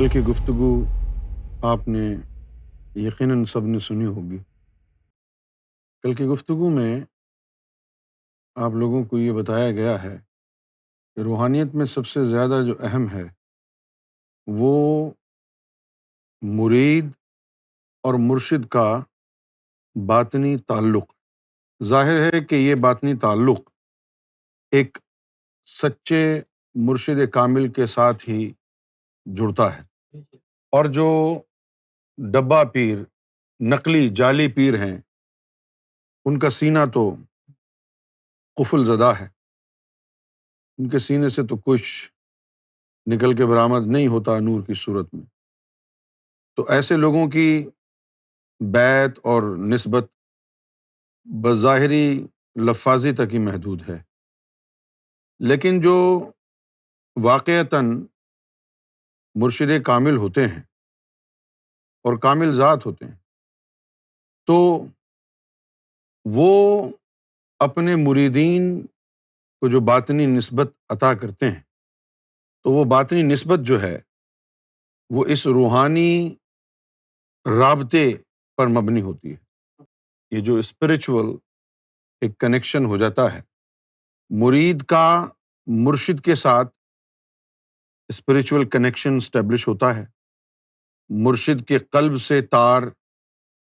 کل کی گفتگو آپ نے یقیناً سب نے سنی ہوگی۔ کل کی گفتگو میں آپ لوگوں کو یہ بتایا گیا ہے کہ روحانیت میں سب سے زیادہ جو اہم ہے وہ مرید اور مرشد کا باطنی تعلق۔ ظاہر ہے کہ یہ باطنی تعلق ایک سچے مرشد کامل کے ساتھ ہی جڑتا ہے، اور جو ڈبہ پیر، نقلی جعلی پیر ہیں، ان کا سینہ تو قفل زدہ ہے، ان کے سینے سے تو کچھ نکل کے برآمد نہیں ہوتا نور کی صورت میں۔ تو ایسے لوگوں کی بیعت اور نسبت بظاہری لفاظی تک ہی محدود ہے، لیکن جو واقعتاً مرشد کامل ہوتے ہیں اور کامل ذات ہوتے ہیں تو وہ اپنے مریدین کو جو باطنی نسبت عطا کرتے ہیں تو وہ باطنی نسبت جو ہے وہ اس روحانی رابطے پر مبنی ہوتی ہے۔ یہ جو اسپریچول ایک کنیکشن ہو جاتا ہے، مرید کا مرشد کے ساتھ اسپریچول کنیکشن اسٹیبلش ہوتا ہے، مرشد کے قلب سے تار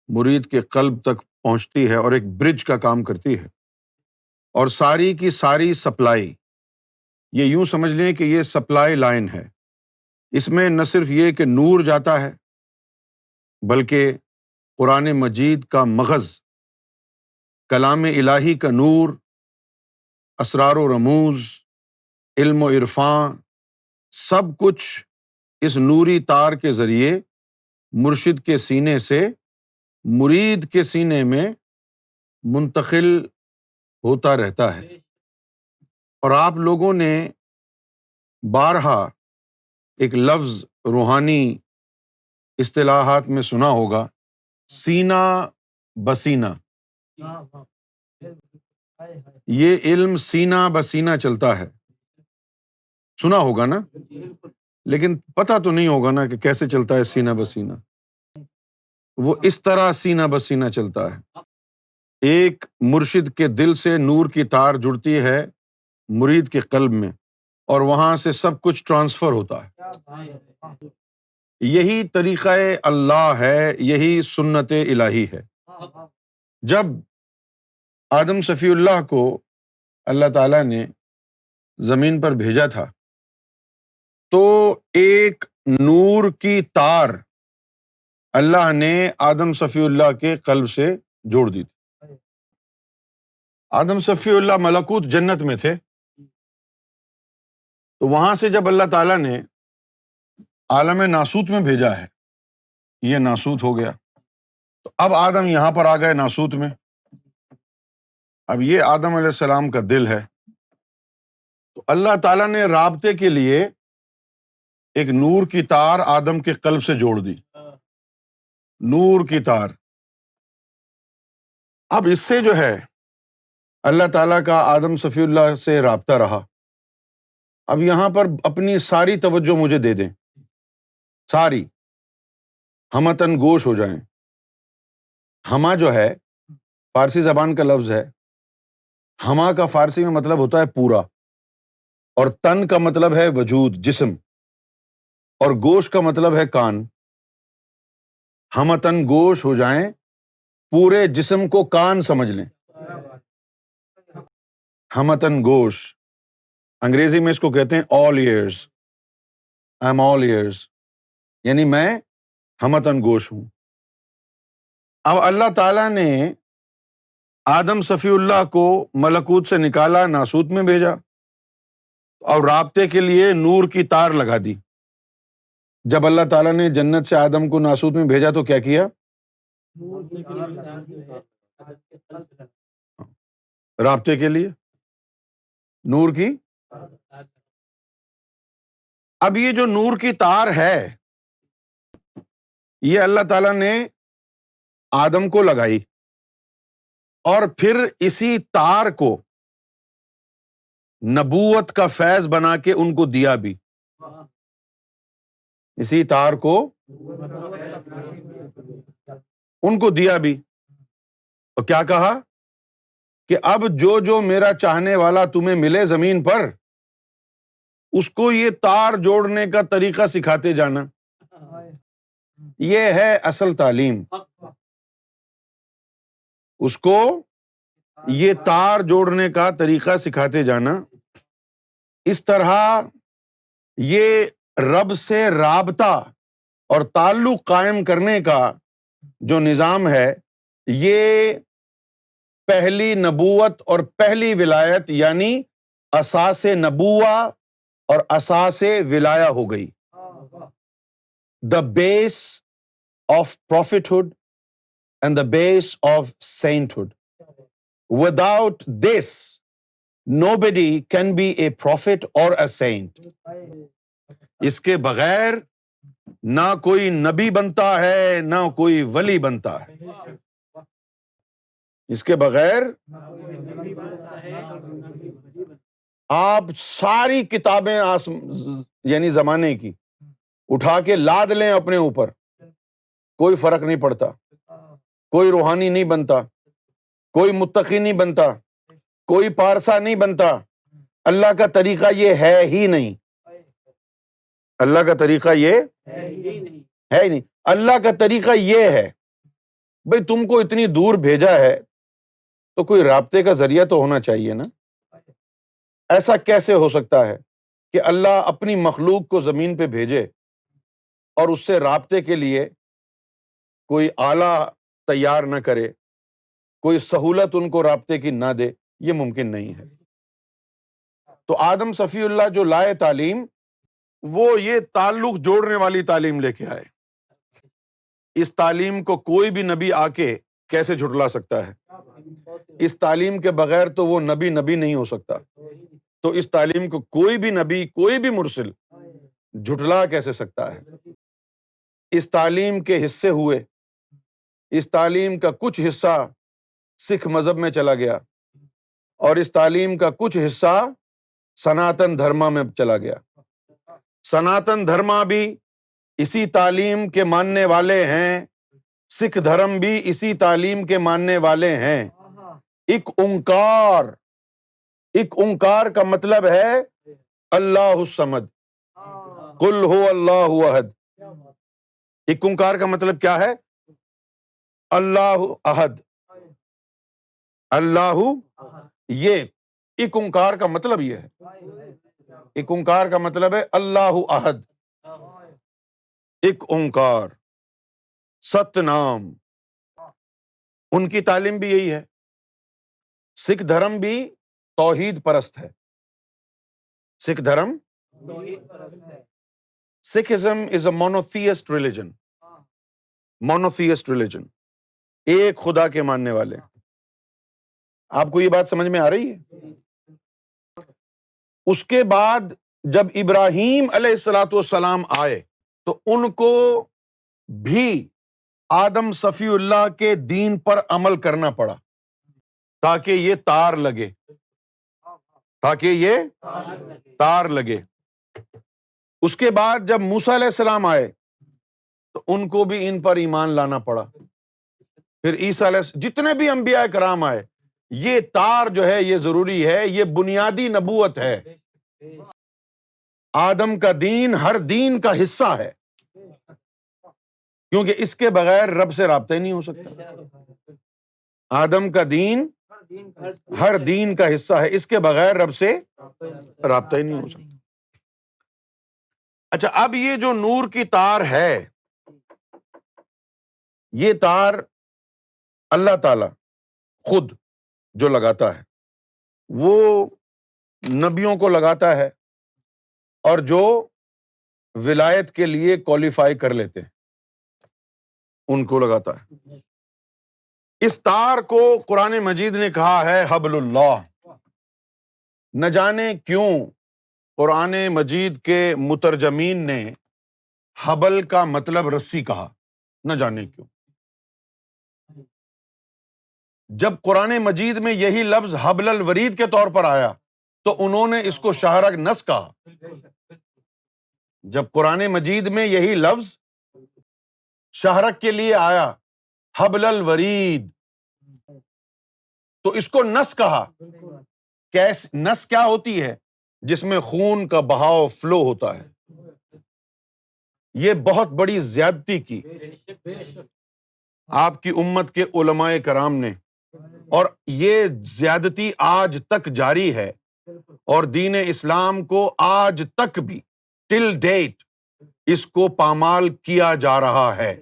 مرید کے قلب تک پہنچتی ہے اور ایک برج کا کام کرتی ہے، اور ساری کی ساری سپلائی، یہ یوں سمجھ لیں کہ یہ سپلائی لائن ہے۔ اس میں نہ صرف یہ کہ نور جاتا ہے بلکہ قرآن مجید کا مغز، کلام الہی کا نور، اسرار و رموز، علم و عرفان، سب کچھ اس نوری تار کے ذریعے مرشد کے سینے سے مرید کے سینے میں منتقل ہوتا رہتا ہے۔ اور آپ لوگوں نے بارہا ایک لفظ روحانی اصطلاحات میں سنا ہوگا، سینہ بسینہ۔ یہ علم سینہ بسینہ چلتا ہے، سنا ہوگا نا، لیکن پتہ تو نہیں ہوگا نا کہ کیسے چلتا ہے سینہ بسینہ۔ وہ اس طرح سینہ بسینہ چلتا ہے، ایک مرشد کے دل سے نور کی تار جڑتی ہے مرید کے قلب میں، اور وہاں سے سب کچھ ٹرانسفر ہوتا ہے۔ یہی طریقہ اللہ ہے، یہی سنت الہی ہے۔ جب آدم صفی اللہ کو اللہ تعالیٰ نے زمین پر بھیجا تھا تو ایک نور کی تار اللہ نے آدم صفی اللہ کے قلب سے جوڑ دی تھی۔ آدم صفی اللہ ملکوت جنت میں تھے، تو وہاں سے جب اللہ تعالیٰ نے عالم ناسوت میں بھیجا ہے، یہ ناسوت ہو گیا، تو اب آدم یہاں پر آ گئے ناسوت میں۔ اب یہ آدم علیہ السلام کا دل ہے، تو اللہ تعالیٰ نے رابطے کے لیے ایک نور کی تار آدم کے قلب سے جوڑ دی، نور کی تار۔ اب اس سے جو ہے اللہ تعالیٰ کا آدم صفی اللہ سے رابطہ رہا۔ اب یہاں پر اپنی ساری توجہ مجھے دے دیں، ساری، ہمتن گوش ہو جائیں۔ ہما جو ہے فارسی زبان کا لفظ ہے، ہما کا فارسی میں مطلب ہوتا ہے پورا، اور تن کا مطلب ہے وجود، جسم، اور گوش کا مطلب ہے کان۔ ہمتن گوش ہو جائیں، پورے جسم کو کان سمجھ لیں۔ ہمتن گوش، انگریزی میں اس کو کہتے ہیں all ears، I am all ears، یعنی میں ہمتن گوش ہوں۔ اب اللہ تعالیٰ نے آدم صفی اللہ کو ملکوت سے نکالا، ناسوت میں بھیجا، اور رابطے کے لیے نور کی تار لگا دی۔ جب اللہ تعالیٰ نے جنت سے آدم کو ناسوت میں بھیجا تو کیا کیا؟ رابطے کے لیے نور کی۔ اب یہ جو نور کی تار ہے یہ اللہ تعالیٰ نے آدم کو لگائی، اور پھر اسی تار کو نبوت کا فیض بنا کے ان کو دیا بھی۔ اسی تار کو ان کو دیا بھی، اور کیا کہا کہ اب جو جو میرا چاہنے والا تمہیں ملے زمین پر، اس کو یہ تار جوڑنے کا طریقہ سکھاتے جانا. یہ ہے اصل تعلیم. اس کو یہ تار جوڑنے کا طریقہ سکھاتے جانا. اس طرح یہ رب سے رابطہ اور تعلق قائم کرنے کا جو نظام ہے، یہ پہلی نبوت اور پہلی ولایت یعنی اساس نبوہ اور اساس ولایہ ہو گئی. دا بیس of prophethood and the base of sainthood. Without this, nobody can be a prophet or a saint. اس کے بغیر نہ کوئی نبی بنتا ہے نہ کوئی ولی بنتا ہے. اس کے بغیر آپ ساری کتابیں یعنی زمانے کی اٹھا کے لاد لیں اپنے اوپر، کوئی فرق نہیں پڑتا. کوئی روحانی نہیں بنتا، کوئی متقی نہیں بنتا، کوئی پارسا نہیں بنتا. اللہ کا طریقہ یہ ہے ہی نہیں. اللہ کا طریقہ یہ ہے ہی نہیں. اللہ کا طریقہ یہ ہے، بھئی تم کو اتنی دور بھیجا ہے تو کوئی رابطے کا ذریعہ تو ہونا چاہیے نا. ایسا کیسے ہو سکتا ہے کہ اللہ اپنی مخلوق کو زمین پہ بھیجے اور اس سے رابطے کے لیے کوئی آلہ تیار نہ کرے، کوئی سہولت ان کو رابطے کی نہ دے؟ یہ ممکن نہیں ہے. تو آدم صفی اللہ جو لائے تعلیم، وہ یہ تعلق جوڑنے والی تعلیم لے کے آئے. اس تعلیم کو کوئی بھی نبی آ کے کیسے جھٹلا سکتا ہے؟ اس تعلیم کے بغیر تو وہ نبی نہیں ہو سکتا. تو اس تعلیم کو کوئی بھی نبی، کوئی بھی مرسل جھٹلا کیسے سکتا ہے؟ اس تعلیم کے حصے ہوئے. اس تعلیم کا کچھ حصہ سکھ مذہب میں چلا گیا اور اس تعلیم کا کچھ حصہ سناتن دھرما میں چلا گیا. سناتن دھرما بھی اسی تعلیم کے ماننے والے ہیں، سکھ دھرم بھی اسی تعلیم کے ماننے والے ہیں. ایک اومکار کا مطلب ہے اللہ الصمد، قل هو اللہ احد. ایک اومکار کا مطلب کیا ہے؟ اللہ احد. اللہ، یہ ایک اومکار کا مطلب یہ ہے. ایک اومکار کا مطلب ہے اللہ احد، ایک اومکار، ست نام. ان کی تعلیم بھی یہی ہے. سکھ دھرم بھی توحید پرست ہے. سکھ دھرم، سکھزم از اے مونوتھیسٹ ریلیجن. مونوتھیسٹ ریلیجن، ایک خدا کے ماننے والے. آپ کو یہ بات سمجھ میں آ رہی ہے؟ اس کے بعد جب ابراہیم علیہ الصلوۃ والسلام آئے تو ان کو بھی آدم صفی اللہ کے دین پر عمل کرنا پڑا تاکہ یہ تار لگے، اس کے بعد جب موسیٰ علیہ السلام آئے تو ان کو بھی ان پر ایمان لانا پڑا. پھر عیسیٰ علیہ جتنے بھی انبیاء کرام آئے، یہ تار جو ہے یہ ضروری ہے. یہ بنیادی نبوت ہے. آدم کا دین ہر دین کا حصہ ہے، کیونکہ اس کے بغیر رب سے رابطہ ہی نہیں ہو سکتا. آدم کا دین ہر دین کا حصہ ہے، اس کے بغیر رب سے رابطہ ہی نہیں ہو سکتا. اچھا، اب یہ جو نور کی تار ہے، یہ تار اللہ تعالی خود جو لگاتا ہے، وہ نبیوں کو لگاتا ہے اور جو ولایت کے لیے کوالیفائی کر لیتے ہیں ان کو لگاتا ہے. اس تار کو قرآن مجید نے کہا ہے حبل اللہ. نہ جانے کیوں قرآن مجید کے مترجمین نے حبل کا مطلب رسی کہا، نہ جانے کیوں. جب قرآن مجید میں یہی لفظ حبل الورید کے طور پر آیا تو انہوں نے اس کو شاہرگ نس کہا. جب قرآن مجید میں یہی لفظ شہرک کے لیے آیا، حبل الورید، تو اس کو نس کہا۔ نس کیا ہوتی ہے؟ جس میں خون کا بہاؤ فلو ہوتا ہے۔ یہ بہت بڑی زیادتی کی آپ کی امت کے علماء کرام نے، اور یہ زیادتی آج تک جاری ہے، اور دین اسلام کو آج تک بھی ٹل ڈیٹ اس کو پامال کیا جا رہا ہے۔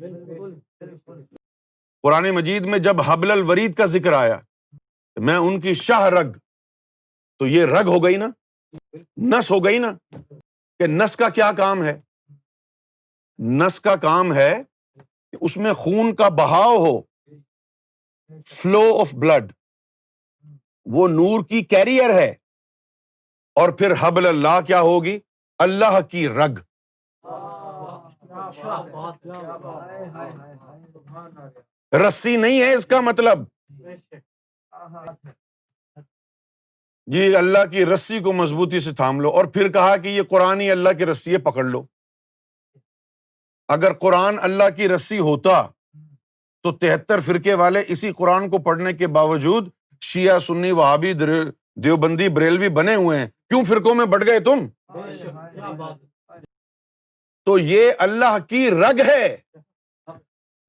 قرآن مجید میں جب حبل الورید کا ذکر آیا، میں ان کی شاہ رگ، تو یہ رگ ہو گئی نا، نس ہو گئی نا، کہ نس کا کیا کام ہے؟ نس کا کام ہے کہ اس میں خون کا بہاؤ ہو، فلو آف بلڈ، وہ نور کی کیریئر ہے۔ اور پھر حبل اللہ کیا ہوگی؟ اللہ کی رگ۔ رسی نہیں ہے اس کا مطلب، جی اللہ کی رسی کو مضبوطی سے تھام لو، اور پھر کہا کہ یہ قرآن ہی اللہ کی رسی ہے، پکڑ لو۔ اگر قرآن اللہ کی رسی ہوتا تو 73 فرقے والے اسی قرآن کو پڑھنے کے باوجود شیعہ، سنی، وہابی، دیوبندی، بریلوی بنے ہوئے ہیں۔ کیوں فرقوں میں بٹ گئے تم؟ تو یہ اللہ کی رگ ہے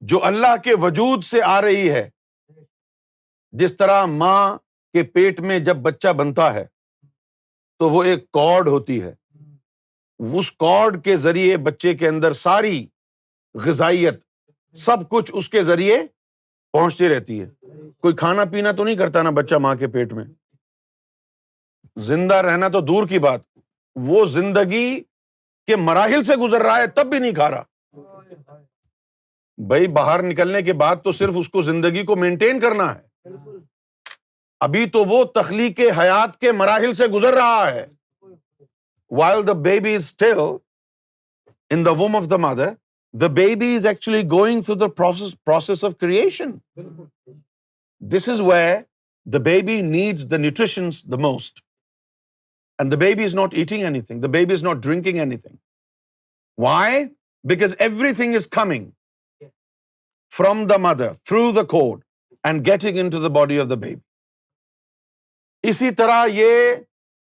جو اللہ کے وجود سے آ رہی ہے۔ جس طرح ماں کے پیٹ میں جب بچہ بنتا ہے تو وہ ایک کارڈ ہوتی ہے، اس کارڈ کے ذریعے بچے کے اندر ساری غذائیت، سب کچھ اس کے ذریعے پہنچتی رہتی ہے۔ کوئی کھانا پینا تو نہیں کرتا نا بچہ ماں کے پیٹ میں، زندہ رہنا تو دور کی بات، وہ زندگی کے مراحل سے گزر رہا ہے تب بھی نہیں کھا رہا۔ بھائی باہر نکلنے کے بعد تو صرف اس کو زندگی کو مینٹین کرنا ہے، ابھی تو وہ تخلیق حیات کے مراحل سے گزر رہا ہے۔ While the baby is still in the womb of the mother, the baby is actually going through the process of creation. This is where the baby needs the nutrition the most. And the baby is not eating anything. The baby is not drinking anything. Why? Because everything is coming from the mother through the cord and getting into the body of the baby. اسی طرح یہ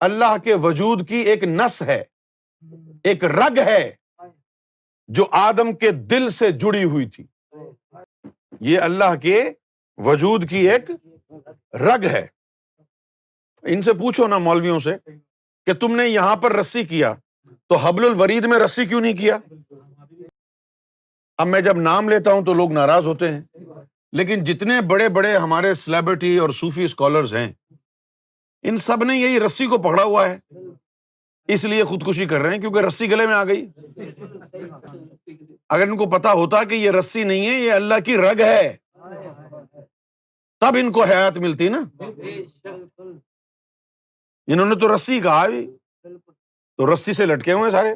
اللہ کے وجود کی ایک نس ہے، ایک رگ ہے جو آدم کے دل سے جڑی ہوئی تھی۔ یہ اللہ کے وجود کی ایک رگ ہے۔ ان سے پوچھو نا مولویوں سے کہ تم نے یہاں پر رسی کیا تو حبل الورید میں رسی کیوں نہیں کیا؟ اب میں جب نام لیتا ہوں تو لوگ ناراض ہوتے ہیں، لیکن جتنے بڑے بڑے ہمارے سلیبریٹی اور صوفی اسکالرز ہیں، ان سب نے یہی رسی کو پکڑا ہوا ہے، اس لیے خودکشی کر رہے ہیں کیونکہ رسی گلے میں آ گئی۔ اگر ان کو پتا ہوتا کہ یہ رسی نہیں ہے، یہ اللہ کی رگ ہے، تب ان کو حیات ملتی نا۔ انہوں نے تو رسی کہا بھی، تو رسی سے لٹکے ہوئے سارے۔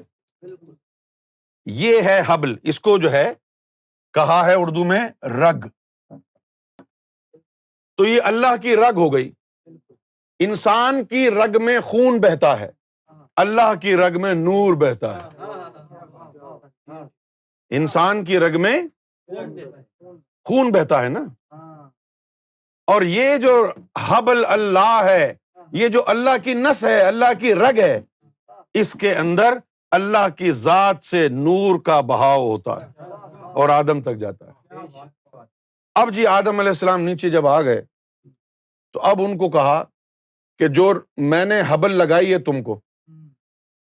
یہ ہے حبل، اس کو جو ہے کہا ہے اردو میں رگ۔ تو یہ اللہ کی رگ ہو گئی۔ انسان کی رگ میں خون بہتا ہے، اللہ کی رگ میں نور بہتا ہے۔ انسان کی رگ میں خون بہتا ہے نا، اور یہ جو حبل اللہ ہے، یہ جو اللہ کی نس ہے، اللہ کی رگ ہے، اس کے اندر اللہ کی ذات سے نور کا بہاؤ ہوتا ہے اور آدم تک جاتا ہے۔ اب جی آدم علیہ السلام نیچے جب آ گئے تو اب ان کو کہا کہ جو میں نے حبل لگائی ہے تم کو،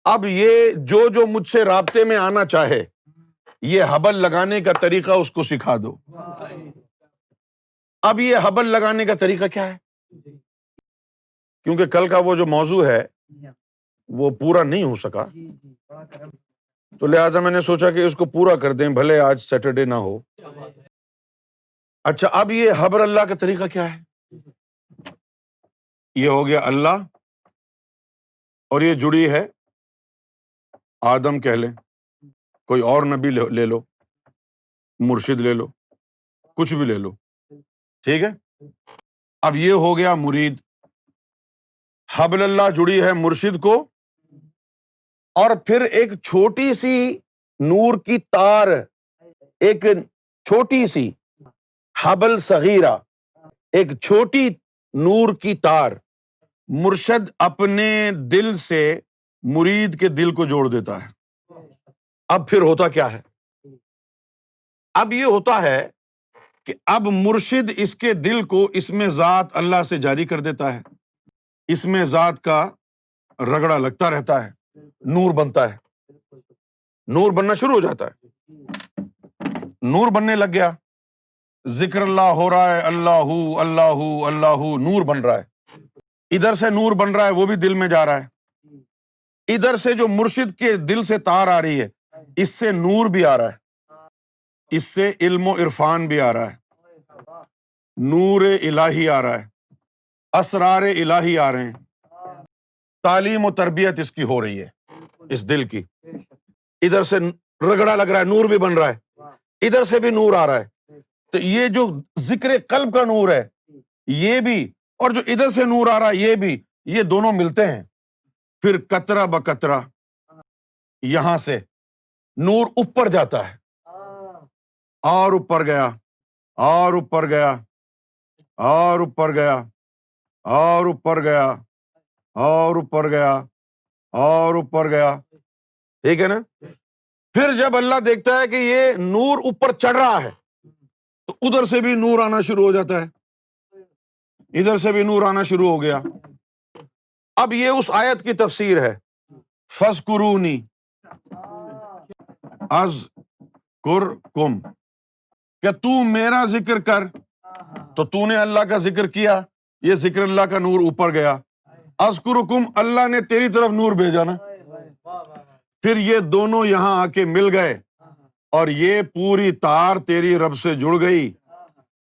اب یہ جو مجھ سے رابطے میں آنا چاہے، یہ حبل لگانے کا طریقہ اس کو سکھا دو۔ اب یہ حبل لگانے کا طریقہ کیا ہے؟ کیونکہ کل کا وہ جو موضوع ہے وہ پورا نہیں ہو سکا، تو لہٰذا میں نے سوچا کہ اس کو پورا کر دیں، بھلے آج سیٹرڈے نہ ہو۔ اچھا، اب یہ حبل اللہ کا طریقہ کیا ہے؟ یہ ہو گیا اللہ، اور یہ جڑی ہے آدم کہہ لیں، کوئی اور نبی لے لو، مرشد لے لو، کچھ بھی لے لو، ٹھیک ہے۔ اب یہ ہو گیا مرید، حبل اللہ جڑی ہے مرشد کو اور پھر ایک چھوٹی سی نور کی تار، ایک چھوٹی سی حبل صغیرہ، ایک چھوٹی نور کی تار مرشد اپنے دل سے مرید کے دل کو جوڑ دیتا ہے۔ اب پھر ہوتا کیا ہے؟ اب یہ ہوتا ہے کہ اب مرشد اس کے دل کو اس میں ذات اللہ سے جاری کر دیتا ہے، اس میں ذات کا رگڑا لگتا رہتا ہے، نور بنتا ہے، نور بننا شروع ہو جاتا ہے، نور بننے لگ گیا، ذکر اللہ ہو رہا ہے، اللہ اللہ اللہ، نور بن رہا ہے، ادھر سے نور بن رہا ہے، وہ بھی دل میں جا رہا ہے، ادھر سے جو مرشد کے دل سے تار آ رہی ہے، اس سے نور بھی آ رہا ہے، اس سے علم و عرفان بھی آ رہا ہے، نور الہی آ رہا ہے، اسرار الہی آ رہے ہیں، تعلیم و تربیت اس کی ہو رہی ہے، اس دل کی، ادھر سے رگڑا لگ رہا ہے، نور بھی بن رہا ہے، ادھر سے بھی نور آ رہا ہے۔ تو یہ جو ذکر قلب کا نور ہے یہ بھی، اور جو ادھر سے نور آ رہا ہے یہ بھی، یہ دونوں ملتے ہیں، پھر قطرہ بقطرہ یہاں سے نور اوپر جاتا ہے، اور اوپر گیا، اور اوپر گیا، اور اوپر گیا، اور اوپر گیا، اور اوپر گیا، اور اوپر گیا، ٹھیک ہے نا؟ پھر جب اللہ دیکھتا ہے کہ یہ نور اوپر چڑھ رہا ہے تو ادھر سے بھی نور آنا شروع ہو جاتا ہے، ادھر سے بھی نور آنا شروع ہو گیا۔ اب یہ اس آیت کی تفسیر ہے، فَاذْكُرُونِي اذکرکم، کہ تو میرا ذکر کر، تو تو نے اللہ کا ذکر کیا، یہ ذکر اللہ کا نور اوپر گیا، اذکرکم، اللہ نے تیری طرف نور بھیجا نا، پھر یہ دونوں یہاں آ کے مل گئے اور یہ پوری تار تیری رب سے جڑ گئی،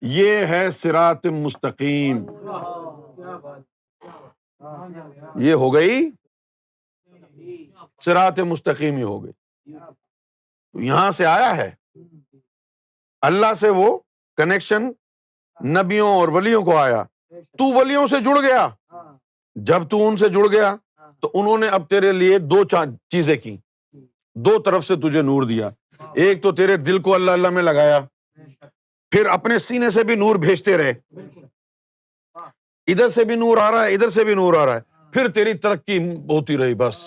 یہ ہے صراط مستقیم، یہ ہو گئی صراط مستقیم، یہ ہو گئی، یہاں سے آیا ہے اللہ سے، وہ کنیکشن نبیوں اور ولیوں کو آیا، تو ولیوں سے جڑ گیا، جب تو ان سے جڑ گیا تو انہوں نے اب تیرے لیے دو چیزیں کی، دو طرف سے تجھے نور دیا، ایک تو تیرے دل کو اللہ اللہ میں لگایا، پھر اپنے سینے سے بھی نور بھیجتے رہے، ادھر سے بھی نور آ رہا ہے، ادھر سے بھی نور آ رہا ہے، پھر تیری ترقی ہوتی رہی، بس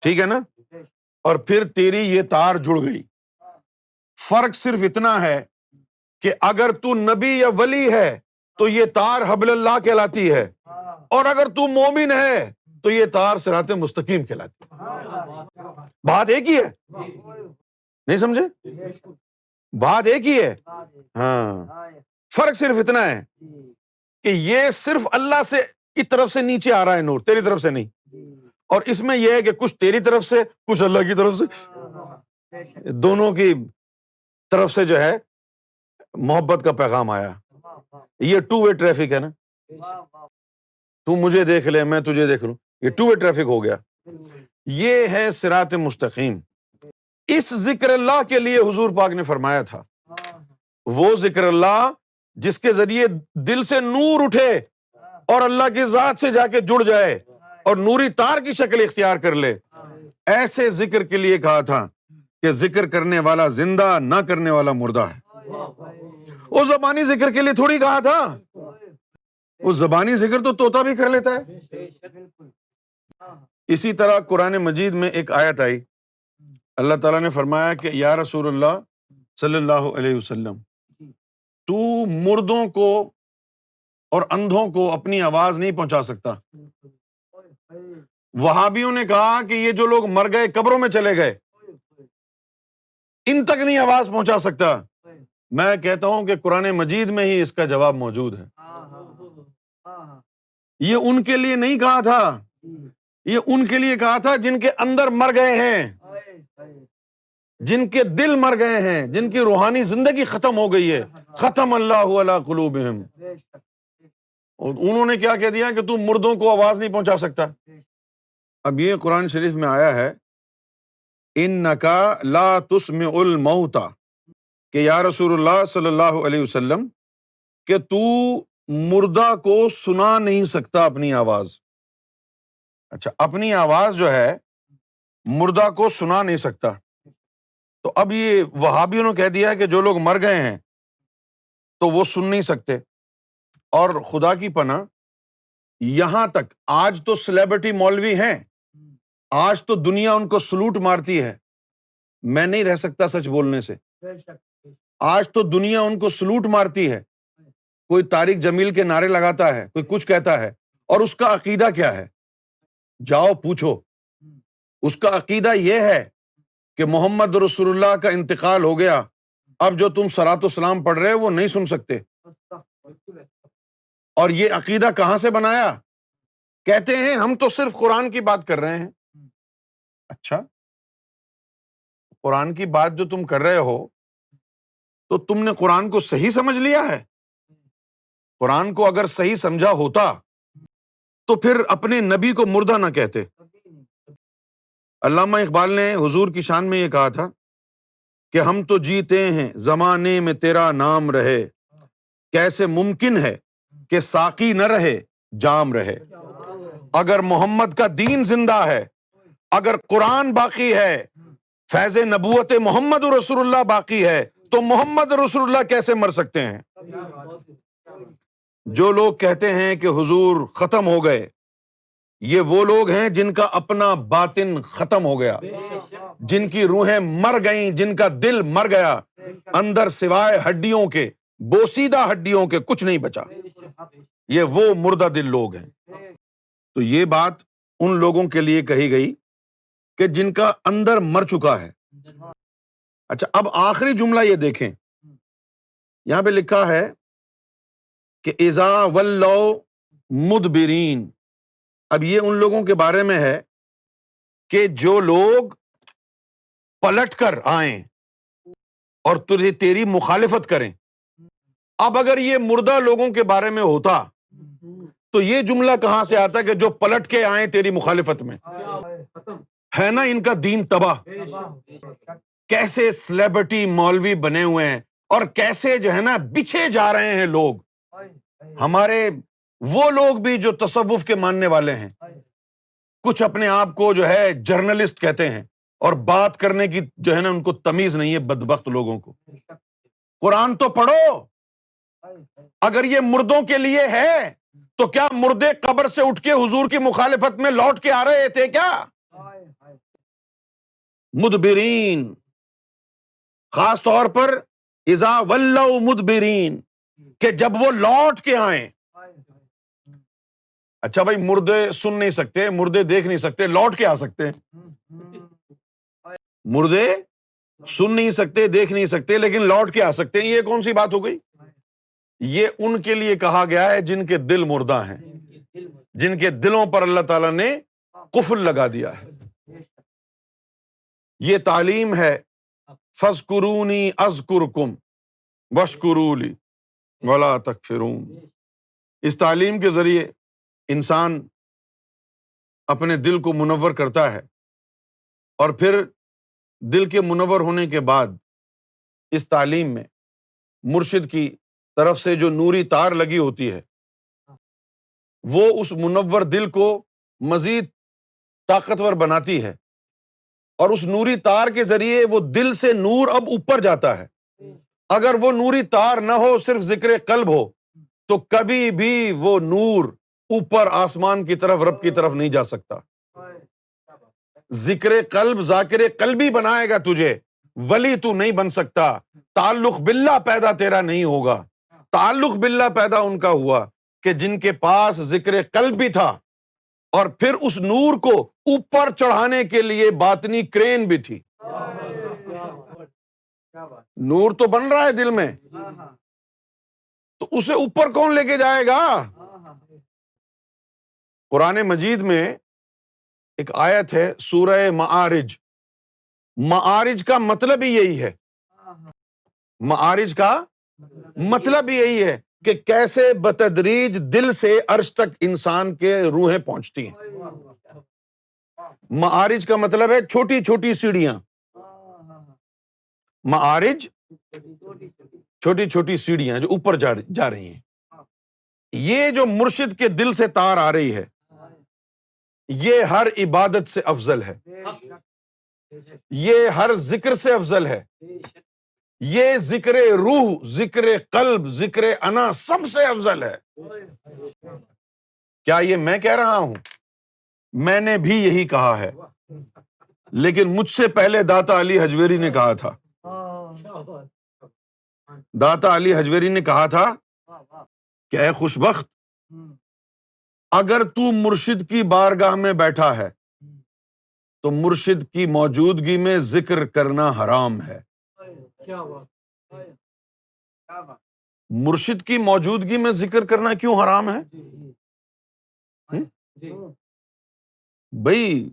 ٹھیک ہے نا، اور پھر تیری یہ تار جڑ گئی۔ فرق صرف اتنا ہے کہ اگر تو نبی یا ولی ہے تو یہ تار حبل اللہ کہلاتی ہے، اور اگر تو مومن ہے تو یہ تار صراط مستقیم کہلاتی ہے۔ بات ایک ہی ہے، نہیں سمجھے؟ بات ایک ہی ہے، ہاں، فرق صرف اتنا ہے کہ یہ صرف اللہ سے کی طرف سے نیچے آ رہا ہے نور، تیری طرف سے نہیں، اور اس میں یہ ہے کہ کچھ تیری طرف سے، کچھ اللہ کی طرف سے، دونوں کی طرف سے جو ہے محبت کا پیغام آیا، یہ ٹو وے ٹریفک ہے نا، تو مجھے دیکھ لے، میں تجھے دیکھ لوں، یہ ٹو وے ٹریفک ہو گیا، یہ ہے صراط مستقیم۔ اس ذکر اللہ کے لیے حضور پاک نے فرمایا تھا، وہ ذکر اللہ جس کے ذریعے دل سے نور اٹھے اور اللہ کی ذات سے جا کے جڑ جائے اور نوری تار کی شکل اختیار کر لے، ایسے ذکر کے لیے کہا تھا کہ ذکر کرنے والا زندہ، نہ کرنے والا مردہ ہے۔ وہ زبانی ذکر کے لیے تھوڑی کہا تھا، وہ زبانی ذکر تو طوطا بھی کر لیتا ہے۔ اسی طرح قرآن مجید میں ایک آیت آئی، اللہ تعالیٰ نے فرمایا کہ یا رسول اللہ صلی اللہ علیہ وسلم، تو مردوں کو اور اندھوں کو اپنی آواز نہیں پہنچا سکتا۔ وہابیوں نے کہا کہ یہ جو لوگ مر گئے، قبروں میں چلے گئے، ان تک نہیں آواز پہنچا سکتا۔ میں کہتا ہوں کہ قرآن مجید میں ہی اس کا جواب موجود ہے۔ یہ ان کے لیے نہیں کہا تھا، یہ ان کے لیے کہا تھا جن کے اندر مر گئے ہیں، جن کے دل مر گئے ہیں، جن کی روحانی زندگی ختم ہو گئی ہے۔ ختم اللہ علی قلوبہم، اور انہوں نے کیا کہہ دیا کہ تم مردوں کو آواز نہیں پہنچا سکتا۔ اب یہ قرآن شریف میں آیا ہے، انک لا تسمع الموتى، کہ یا رسول اللہ صلی اللہ علیہ وسلم کہ تو مردہ کو سنا نہیں سکتا اپنی آواز۔ اچھا، اپنی آواز جو ہے مردہ کو سنا نہیں سکتا۔ تو اب یہ وہابیوں نے کہہ دیا ہے کہ جو لوگ مر گئے ہیں تو وہ سن نہیں سکتے۔ اور خدا کی پناہ، یہاں تک آج تو سلیبریٹی مولوی ہیں، آج تو دنیا ان کو سلوٹ مارتی ہے، میں نہیں رہ سکتا سچ بولنے سے۔ آج تو دنیا ان کو سلوٹ مارتی ہے، کوئی طارق جمیل کے نعرے لگاتا ہے، کوئی کچھ کہتا ہے، اور اس کا عقیدہ کیا ہے؟ جاؤ پوچھو۔ اس کا عقیدہ یہ ہے کہ محمد رسول اللہ کا انتقال ہو گیا، اب جو تم صلاۃ و سلام پڑھ رہے ہو وہ نہیں سن سکتے۔ اور یہ عقیدہ کہاں سے بنایا؟ کہتے ہیں ہم تو صرف قرآن کی بات کر رہے ہیں۔ اچھا، قرآن کی بات جو تم کر رہے ہو تو تم نے قرآن کو صحیح سمجھ لیا ہے؟ قرآن کو اگر صحیح سمجھا ہوتا تو پھر اپنے نبی کو مردہ نہ کہتے۔ علامہ اقبال نے حضور کی شان میں یہ کہا تھا کہ ہم تو جیتے ہیں زمانے میں تیرا نام رہے، کیسے ممکن ہے کہ ساقی نہ رہے جام رہے۔ اگر محمد کا دین زندہ ہے، اگر قرآن باقی ہے، فیض نبوت محمد رسول اللہ باقی ہے، تو محمد رسول اللہ کیسے مر سکتے ہیں؟ جو لوگ کہتے ہیں کہ حضور ختم ہو گئے، یہ وہ لوگ ہیں جن کا اپنا باطن ختم ہو گیا، جن کی روحیں مر گئیں، جن کا دل مر گیا، اندر سوائے ہڈیوں کے، بوسیدہ ہڈیوں کے کچھ نہیں بچا۔ یہ وہ مردہ دل لوگ ہیں۔ تو یہ بات ان لوگوں کے لیے کہی گئی کہ جن کا اندر مر چکا ہے۔ اچھا، اب آخری جملہ یہ دیکھیں، یہاں پہ لکھا ہے کہ اذا ولوا مدبرین۔ اب یہ ان لوگوں کے بارے میں ہے کہ جو لوگ پلٹ کر آئیں اور تیری مخالفت کریں۔ اب اگر یہ مردہ لوگوں کے بارے میں ہوتا تو یہ جملہ کہاں سے آتا کہ جو پلٹ کے آئیں تیری مخالفت میں؟ ہے نا ان کا دین تباہ۔ کیسے سلیبریٹی مولوی بنے ہوئے ہیں اور کیسے جو ہے نا بچھے جا رہے ہیں لوگ۔ ہمارے وہ لوگ بھی جو تصوف کے ماننے والے ہیں، کچھ اپنے آپ کو جو ہے جرنلسٹ کہتے ہیں، اور بات کرنے کی جو ہے نا ان کو تمیز نہیں ہے، بدبخت لوگوں کو۔ قرآن تو پڑھو۔ اگر یہ مردوں کے لیے ہے تو کیا مردے قبر سے اٹھ کے حضور کی مخالفت میں لوٹ کے آ رہے تھے کیا؟ مدبرین، خاص طور پر اذا ولوا مدبرین، کہ جب وہ لوٹ کے آئیں۔ اچھا بھائی، مردے سن نہیں سکتے، مردے دیکھ نہیں سکتے، لوٹ کے آ سکتے ہیں؟ مردے سن نہیں سکتے، دیکھ نہیں سکتے، لیکن لوٹ کے آ سکتے ہیں، یہ کون سی بات ہو گئی؟ یہ ان کے لیے کہا گیا ہے جن کے دل مردہ ہیں، جن کے دلوں پر اللہ تعالیٰ نے قفل لگا دیا ہے۔ یہ تعلیم ہے، فاذکرونی اذکرکم واشکروا لی ولا تکفرون۔ اس تعلیم کے ذریعے انسان اپنے دل کو منور کرتا ہے، اور پھر دل کے منور ہونے کے بعد اس تعلیم میں مرشد کی طرف سے جو نوری تار لگی ہوتی ہے وہ اس منور دل کو مزید طاقتور بناتی ہے، اور اس نوری تار کے ذریعے وہ دل سے نور اب اوپر جاتا ہے۔ اگر وہ نوری تار نہ ہو، صرف ذکر قلب ہو، تو کبھی بھی وہ نور اوپر آسمان کی طرف، رب کی طرف نہیں جا سکتا۔ ذکر قلب ذاکر قلبی بنائے گا تجھے، ولی تو نہیں بن سکتا۔ تعلق باللہ پیدا تیرا نہیں ہوگا۔ تعلق باللہ پیدا ان کا ہوا کہ جن کے پاس ذکر قلب بھی تھا، اور پھر اس نور کو اوپر چڑھانے کے لیے باطنی کرین بھی تھی۔ نور تو بن رہا ہے دل میں، تو اسے اوپر کون لے کے جائے گا؟ قرآن مجید میں ایک آیت ہے سورہ معارج۔ معارج کا مطلب ہی یہی ہے، معارج کا مطلب یہی ہے کہ کیسے بتدریج دل سے عرش تک انسان کے روحیں پہنچتی ہیں۔ معارج کا مطلب ہے چھوٹی چھوٹی سیڑھیاں۔ معارج چھوٹی چھوٹی سیڑھیاں جو اوپر جا رہی ہیں۔ یہ جو مرشد کے دل سے تار آ رہی ہے، یہ ہر عبادت سے افضل ہے۔ یہ ہر ذکر سے افضل ہے. یہ ذکر روح، ذکر قلب، ذکر انا سب سے افضل ہے. کیا یہ میں کہہ رہا ہوں؟ میں نے بھی یہی کہا ہے، لیکن مجھ سے پہلے داتا علی حجویری نے کہا تھا. داتا علی حجویری نے کہا تھا کہ اے خوش بخت، اگر تو مرشد کی بارگاہ میں بیٹھا ہے تو مرشد کی موجودگی میں ذکر کرنا حرام ہے. مرشد کی موجودگی میں ذکر کرنا کیوں حرام ہے؟ بھئی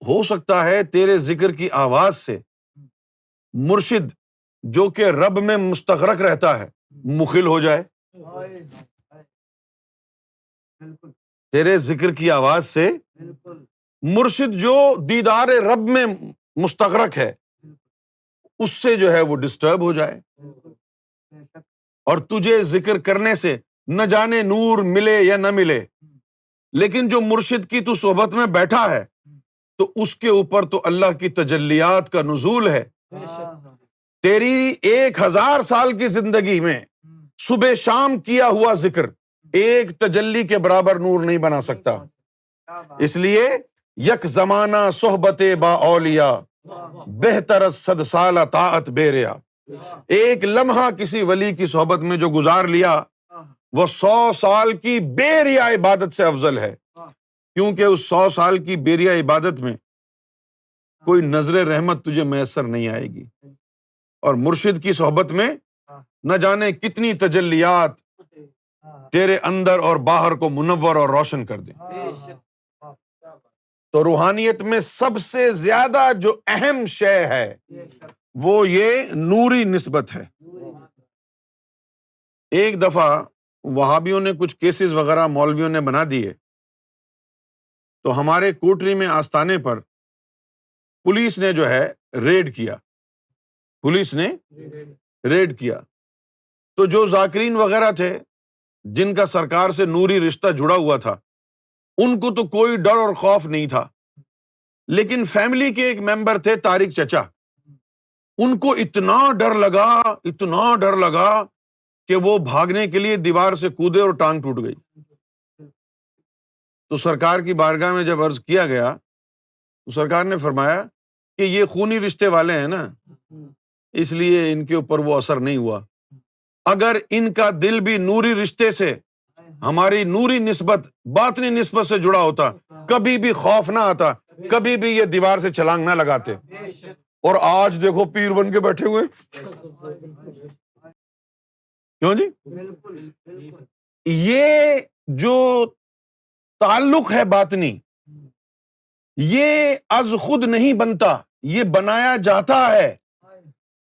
ہو سکتا ہے تیرے ذکر کی آواز سے مرشد جو کہ رب میں مستغرق رہتا ہے مخل ہو جائے. تیرے ذکر کی آواز سے مرشد جو دیدار رب میں مستغرق ہے اس سے جو ہے وہ ڈسٹرب ہو جائے، اور تجھے ذکر کرنے سے نہ جانے نور ملے یا نہ ملے. لیکن جو مرشد کی تو صحبت میں بیٹھا ہے تو اس کے اوپر تو اللہ کی تجلیات کا نزول ہے. تیری 1000 سال کی زندگی میں صبح شام کیا ہوا ذکر ایک تجلی کے برابر نور نہیں بنا سکتا. اس لیے یک زمانہ صحبت با اولیاء بہتر از 100 سال طاعت بے ریا. ایک لمحہ کسی ولی کی صحبت میں جو گزار لیا وہ 100 سال کی بے ریا عبادت سے افضل ہے، کیونکہ اس 100 سال کی بے ریا عبادت میں کوئی نظر رحمت تجھے میسر نہیں آئے گی، اور مرشد کی صحبت میں نہ جانے کتنی تجلیات تیرے اندر اور باہر کو منور اور روشن کر دیں. تو روحانیت میں سب سے زیادہ جو اہم شے ہے وہ یہ نوری نسبت ہے. ایک دفعہ وہابیوں نے کچھ کیسز وغیرہ مولویوں نے بنا دیے، تو ہمارے کوٹری میں آستانے پر پولیس نے جو ہے ریڈ کیا. پولیس نے ریڈ کیا تو جو ذاکرین وغیرہ تھے جن کا سرکار سے نوری رشتہ جڑا ہوا تھا ان کو تو کوئی ڈر اور خوف نہیں تھا، لیکن فیملی کے ایک ممبر تھے طارق چچا، ان کو اتنا ڈر لگا کہ وہ بھاگنے کے لیے دیوار سے کودے اور ٹانگ ٹوٹ گئی. تو سرکار کی بارگاہ میں جب عرض کیا گیا تو سرکار نے فرمایا کہ یہ خونی رشتے والے ہیں نا، اس لیے ان کے اوپر وہ اثر نہیں ہوا. اگر ان کا دل بھی نوری رشتے سے، ہماری نوری نسبت، باطنی نسبت سے جڑا ہوتا، کبھی بھی خوف نہ آتا، کبھی بھی یہ دیوار سے چھلانگ نہ لگاتے. اور آج دیکھو پیر بن کے بیٹھے ہوئے. کیوں جی؟ یہ جو تعلق ہے باطنی، یہ از خود نہیں بنتا، یہ بنایا جاتا ہے.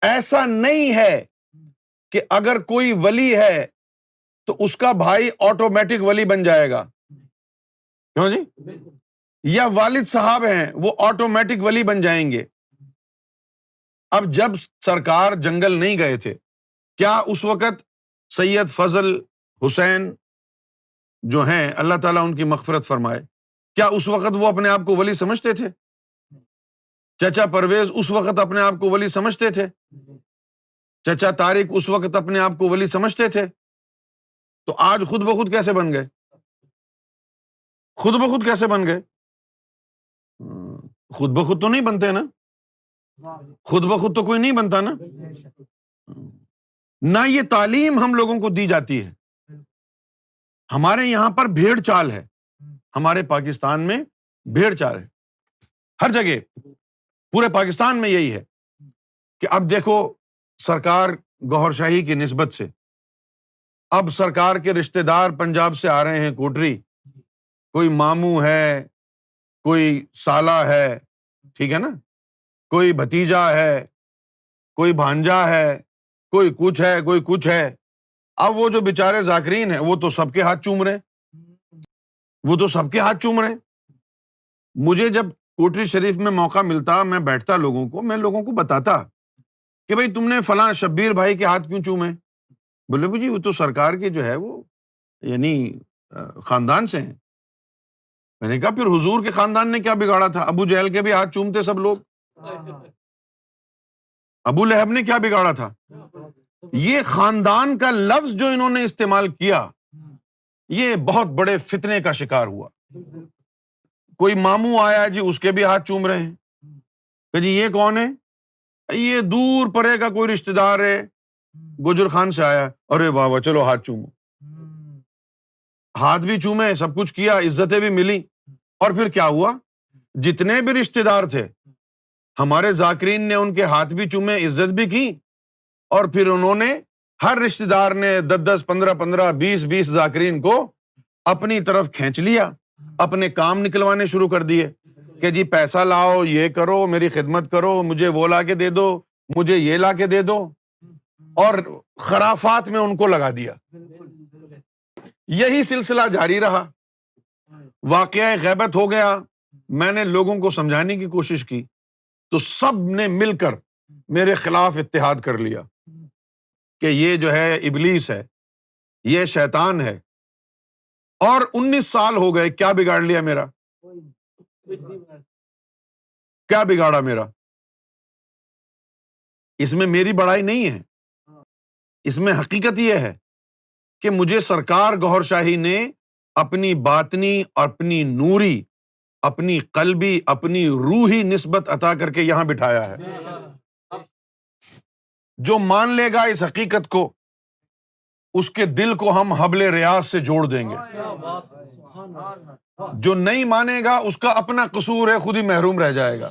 ایسا نہیں ہے کہ اگر کوئی ولی ہے تو اس کا بھائی آٹومیٹک ولی بن جائے گا. کیوں جی؟ یا والد صاحب ہیں وہ آٹومیٹک ولی بن جائیں گے. اب جب سرکار جنگل نہیں گئے تھے، کیا اس وقت سید فضل حسین جو ہیں اللہ تعالیٰ ان کی مغفرت فرمائے، کیا اس وقت وہ اپنے آپ کو ولی سمجھتے تھے؟ چچا پرویز اس وقت اپنے آپ کو ولی سمجھتے تھے؟ چچا طارق اس وقت اپنے آپ کو ولی سمجھتے تھے؟ تو آج خود بخود کیسے بن گئے؟ خود بخود کیسے بن گئے؟ خود بخود تو نہیں بنتے نا، خود بخود تو کوئی نہیں بنتا نا. نہ یہ تعلیم ہم لوگوں کو دی جاتی ہے. ہمارے یہاں پر بھیڑ چال ہے، ہمارے پاکستان میں بھیڑ چال ہے ہر جگہ، پورے پاکستان میں یہی ہے کہ اب دیکھو سرکار گوہر شاہی کی نسبت سے اب سرکار کے رشتہ دار پنجاب سے آ رہے ہیں کوٹری، کوئی ماموں ہے، کوئی سالہ ہے، ٹھیک ہے نا، کوئی بھتیجا ہے، کوئی بھانجا ہے، کوئی کچھ ہے، کوئی کچھ ہے. اب وہ جو بیچارے ذاکرین ہیں وہ تو سب کے ہاتھ چوم رہے ہیں. مجھے جب کوٹری شریف میں موقع ملتا میں بیٹھتا میں لوگوں کو بتاتا کہ بھئی تم نے فلاں شبیر بھائی کے ہاتھ کیوں چومے؟ بولے جی وہ تو سرکار کے جو ہے وہ یعنی خاندان سے ہیں. میں نے کہا پھر حضور کے خاندان نے کیا بگاڑا تھا؟ ابو جہل کے بھی ہاتھ چومتے سب لوگ. ابو لہب نے کیا بگاڑا تھا؟ یہ خاندان کا لفظ جو انہوں نے استعمال کیا، یہ بہت بڑے فتنے کا شکار ہوا۔ کوئی ماموں آیا جی، اس کے بھی ہاتھ چوم رہے ہیں کہ جی یہ کون ہے؟ یہ دور پرے کا کوئی رشتہ دار ہے، گجر خان سے آیا، ارے واہ واہ چلو ہاتھ چومو۔ ہاتھ بھی چومے، سب کچھ کیا، عزتیں بھی ملی، اور پھر کیا ہوا؟ جتنے بھی رشتہ دار تھے ہمارے ذاکرین نے ان کے ہاتھ بھی چومے، عزت بھی کی، اور پھر انہوں نے ہر رشتہ دار نے 10 15 15 20 ذاکرین کو اپنی طرف کھینچ لیا، اپنے کام نکلوانے شروع کر دیے کہ جی پیسہ لاؤ، یہ کرو، میری خدمت کرو، مجھے وہ لا کے دے دو، مجھے یہ لا کے دے دو، اور خرافات میں ان کو لگا دیا۔ یہی سلسلہ جاری رہا، واقعہ غیبت ہو گیا۔ میں نے لوگوں کو سمجھانے کی کوشش کی تو سب نے مل کر میرے خلاف اتحاد کر لیا کہ یہ جو ہے ابلیس ہے، یہ شیطان ہے۔ اور 19 سال ہو گئے، کیا بگاڑ لیا میرا؟ کیا بگاڑا میرا؟ اس میں میری بڑائی نہیں ہے، اس میں حقیقت یہ ہے کہ مجھے سرکار گوھر شاہی نے اپنی باطنی، اپنی نوری، اپنی قلبی، اپنی روحی نسبت عطا کر کے یہاں بٹھایا ہے۔ جو مان لے گا اس حقیقت کو، اس کے دل کو ہم حبل ریاض سے جوڑ دیں گے۔ جو نہیں مانے گا اس کا اپنا قصور ہے، خود ہی محروم رہ جائے گا۔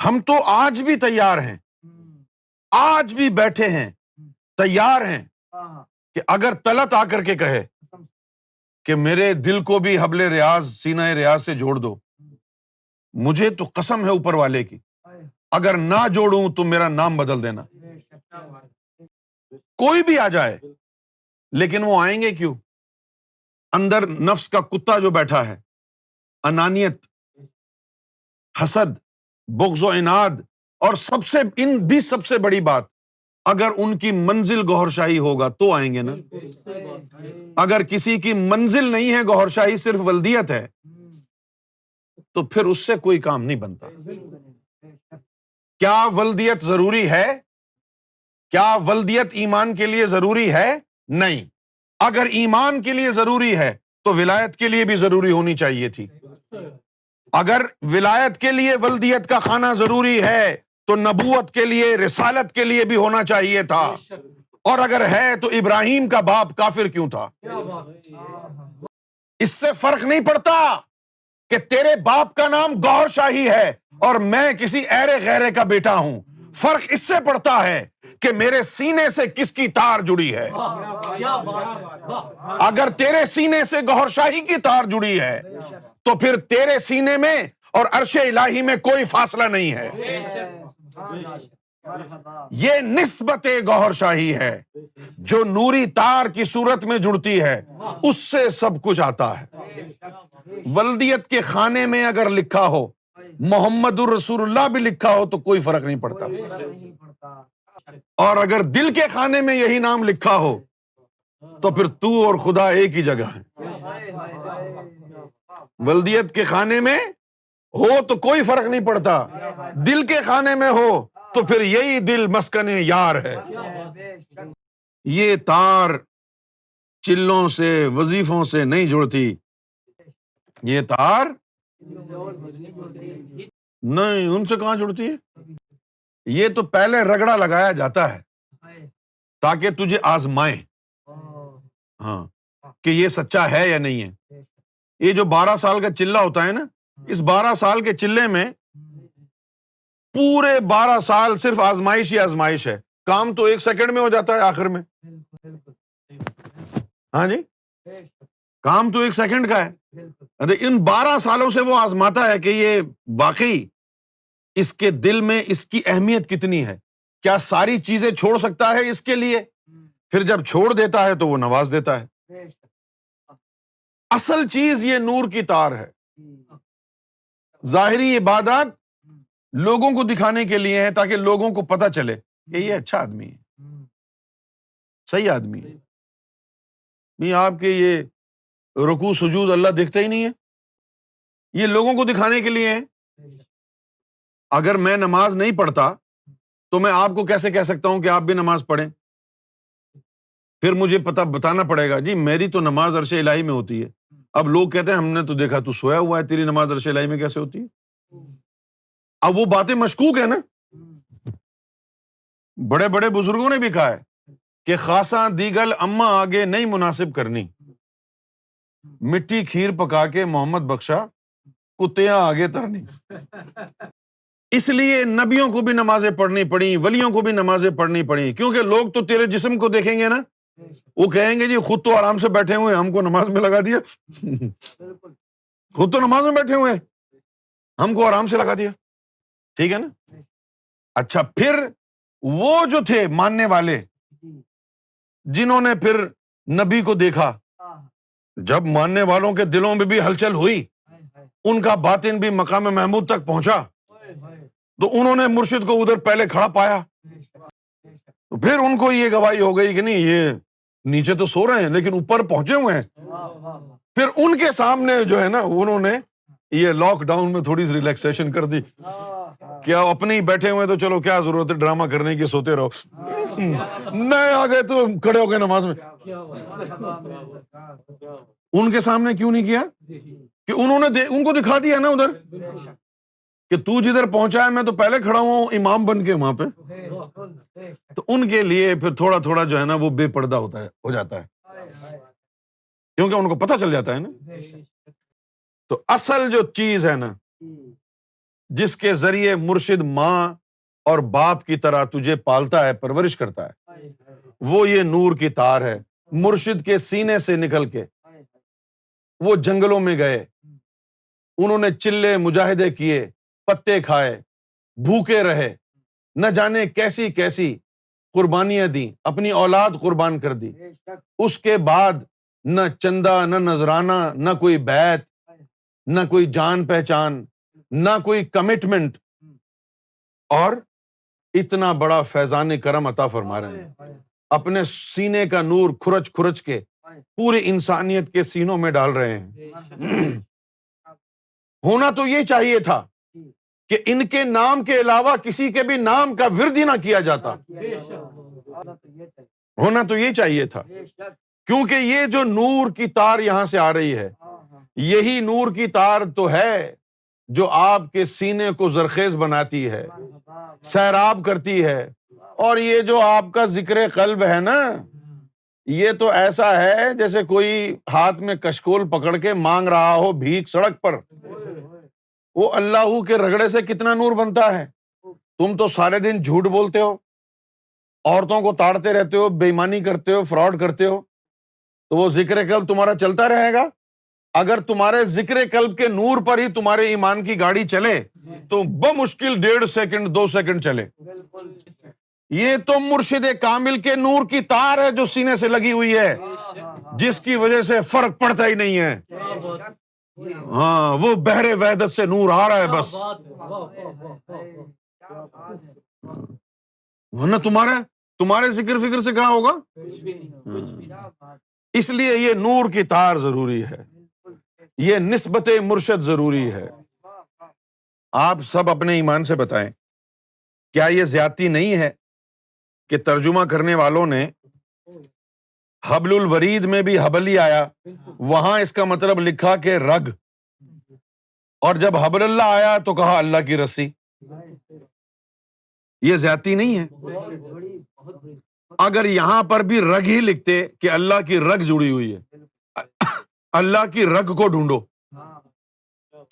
ہم تو آج بھی تیار ہیں، آج بھی بیٹھے ہیں، تیار ہیں کہ اگر طلعت آ کر کے کہے کہ میرے دل کو بھی حبل ریاض، سینہ ریاض سے جوڑ دو، مجھے تو قسم ہے اوپر والے کی، اگر نہ جوڑوں تو میرا نام بدل دینا۔ کوئی بھی آ جائے، لیکن وہ آئیں گے کیوں؟ اندر نفس کا کتا جو بیٹھا ہے، انانیت، حسد، بغض و عناد، اور سب سے بڑی بات، اگر ان کی منزل گوھر شاہی ہوگا تو آئیں گے نا۔ اگر کسی کی منزل نہیں ہے گوھر شاہی، صرف ولدیت ہے، تو پھر اس سے کوئی کام نہیں بنتا۔ کیا ولدیت ضروری ہے؟ کیا ولدیت ایمان کے لیے ضروری ہے؟ نہیں۔ اگر ایمان کے لیے ضروری ہے تو ولایت کے لیے بھی ضروری ہونی چاہیے تھی۔ اگر ولایت کے لیے ولدیت کا خانہ ضروری ہے تو نبوت کے لیے، رسالت کے لیے بھی ہونا چاہیے تھا۔ اور اگر ہے تو ابراہیم کا باپ کافر کیوں تھا؟ اس سے فرق نہیں پڑتا کہ تیرے باپ کا نام گوھر شاہی ہے اور میں کسی ایرے غیرے کا بیٹا ہوں۔ فرق اس سے پڑتا ہے کہ میرے سینے سے کس کی تار جڑی ہے۔ اگر تیرے سینے سے گوھر شاہی کی تار جڑی ہے تو پھر تیرے سینے میں اور عرش الہی میں کوئی فاصلہ نہیں ہے۔ یہ نسبت گوھر شاہی ہے جو نوری تار کی صورت میں جڑتی ہے، اس سے سب کچھ آتا ہے۔ ولدیت کے خانے میں اگر لکھا ہو، محمد الرسول اللہ بھی لکھا ہو، تو کوئی فرق نہیں پڑتا۔ اور اگر دل کے خانے میں یہی نام لکھا ہو تو پھر تو اور خدا ایک ہی جگہ ہے۔ ولدیت کے خانے میں ہو تو کوئی فرق نہیں پڑتا، دل کے خانے میں ہو تو پھر یہی دل مسکن یار ہے۔ یہ تار چلوں سے، وظیفوں سے نہیں جڑتی، یہ تار نہیں، ان سے کہاں جڑتی ہے؟ یہ تو پہلے رگڑا لگایا جاتا ہے تاکہ تجھے آزمائے، ہاں، کہ یہ سچا ہے یا نہیں ہے۔ یہ جو 12 سال کا چلہ ہوتا ہے نا، اس 12 سال کے چلے میں پورے 12 سال صرف آزمائش ہی آزمائش ہے۔ کام تو 1 سیکنڈ میں ہو جاتا ہے آخر میں، ہاں جی، کام تو 1 سیکنڈ کا ہے۔ ان 12 سالوں سے وہ آزماتا ہے کہ یہ واقعی اس کے دل میں اس کی اہمیت کتنی ہے، کیا ساری چیزیں چھوڑ سکتا ہے اس کے لیے؟ پھر جب چھوڑ دیتا ہے تو وہ نواز دیتا ہے۔ اصل چیز یہ نور کی تار ہے۔ ظاہری عبادات لوگوں کو دکھانے کے لیے ہے تاکہ لوگوں کو پتہ چلے کہ یہ اچھا آدمی ہے، صحیح آدمی ہے۔ نہیں، آپ کے یہ رکوع سجود اللہ دیکھتا ہی نہیں ہے، یہ لوگوں کو دکھانے کے لیے ہے اگر میں نماز نہیں پڑھتا تو میں آپ کو کیسے کہہ سکتا ہوں کہ آپ بھی نماز پڑھیں؟ پھر مجھے بتانا پڑے گا جی میری تو نماز عرش الہی میں ہوتی ہے. اب لوگ کہتے ہیں ہم نے تو دیکھا تو سویا ہوا ہے، تیری نماز عرش الہی میں کیسے ہوتی ہے؟ اب وہ باتیں مشکوک ہیں نا. بڑے بڑے بزرگوں نے بھی کہا ہے کہ خاصاں دیگل اماں آگے نہیں مناسب کرنی، مٹی کھیر پکا کے محمد بخشا کتیاں آگے ترنی. اس لیے نبیوں کو بھی نمازیں پڑھنی پڑیں، ولیوں کو بھی نمازیں پڑھنی پڑیں، کیونکہ لوگ تو تیرے جسم کو دیکھیں گے نا، وہ کہیں گے جی خود تو آرام سے بیٹھے ہوئے ہم کو نماز میں لگا دیا. خود تو نماز میں بیٹھے ہوئے ہم کو آرام سے لگا دیا. ٹھیک ہے نا. اچھا پھر وہ جو تھے ماننے والے جنہوں نے پھر نبی کو دیکھا، جب ماننے والوں کے دلوں میں بھی ہلچل ہوئی، ان کا باطن بھی مقام محمود تک پہنچا، تو انہوں نے مرشد کو ادھر پہلے کھڑا پایا. تو پھر ان کو یہ گواہی ہو گئی کہ نہیں یہ نیچے تو سو رہے ہیں لیکن اوپر پہنچے ہوئے ہیں. پھر ان کے سامنے جو ہے نا انہوں نے یہ لاک ڈاؤن میں تھوڑی سی ریلیکسیشن کر دی. کیا اپنے ہی بیٹھے ہوئے تو چلو کیا ضرورت ہے ڈرامہ کرنے کی، سوتے رہو. نئے آ گئے تو کھڑے ہو گئے نماز میں. ان کے سامنے کیوں نہیں کیا کہ انہوں نے ان کو دکھا دیا نا ادھر کہ تو جدھر پہنچا ہے میں تو پہلے کھڑا ہوں امام بن کے وہاں پہ. تو ان کے لیے پھر تھوڑا تھوڑا جو ہے نا وہ بے پردہ ہو جاتا ہے، کیونکہ ان کو پتہ چل جاتا ہے نا. تو اصل جو چیز ہے نا جس کے ذریعے مرشد ماں اور باپ کی طرح تجھے پالتا ہے، پرورش کرتا ہے، وہ یہ نور کی تار ہے. مرشد کے سینے سے نکل کے وہ جنگلوں میں گئے، انہوں نے چلے مجاہدے کیے، پتے کھائے، بھوکے رہے، نہ جانے کیسی کیسی قربانیاں دیں، اپنی اولاد قربان کر دی. اس کے بعد نہ چندہ، نہ نذرانہ، نہ کوئی بیعت، نہ کوئی جان پہچان، نہ کوئی کمٹمنٹ، اور اتنا بڑا فیضان کرم عطا فرما رہے ہیں. اپنے سینے کا نور کھرچ کھرچ کے پورے انسانیت کے سینوں میں ڈال رہے ہیں. ہونا تو یہ چاہیے تھا کہ ان کے نام کے علاوہ کسی کے بھی نام کا ورد ہی نہ کیا جاتا. ہونا تو یہ چاہیے تھا، کیونکہ یہ جو نور کی تار یہاں سے آ رہی ہے، یہی نور کی تار تو ہے جو آپ کے سینے کو زرخیز بناتی ہے، سیراب کرتی ہے. اور یہ جو آپ کا ذکر قلب ہے نا، یہ تو ایسا ہے جیسے کوئی ہاتھ میں کشکول پکڑ کے مانگ رہا ہو بھیک سڑک پر. وہ اللہ کے رگڑے سے کتنا نور بنتا ہے. تم تو سارے دن جھوٹ بولتے ہو، عورتوں کو تاڑتے رہتے ہو، بے ایمانی کرتے ہو، فراڈ کرتے ہو، تو وہ ذکر قلب تمہارا چلتا رہے گا. اگر تمہارے ذکر قلب کے نور پر ہی تمہارے ایمان کی گاڑی چلے تو بمشکل 1.5 سیکنڈ 2 سیکنڈ چلے. یہ تو مرشد کامل کے نور کی تار ہے جو سینے سے لگی ہوئی ہے، جس کی وجہ سے فرق پڑتا ہی نہیں ہے. ہاں وہ بحر وحدت سے نور آ رہا ہے بس. ورنہ تمہارے ذکر فکر سے کہاں ہوگا. اس لیے یہ نور کی تار ضروری ہے، یہ نسبت مرشد ضروری ہے. آپ سب اپنے ایمان سے بتائیں، کیا یہ زیادتی نہیں ہے کہ ترجمہ کرنے والوں نے حبل الورید میں بھی حبل ہی آیا، وہاں اس کا مطلب لکھا کہ رگ، اور جب حبل اللہ آیا تو کہا اللہ کی رسی. یہ زیادتی نہیں ہے؟ اگر یہاں پر بھی رگ ہی لکھتے کہ اللہ کی رگ جڑی ہوئی ہے، اللہ کی رگ کو ڈھونڈو،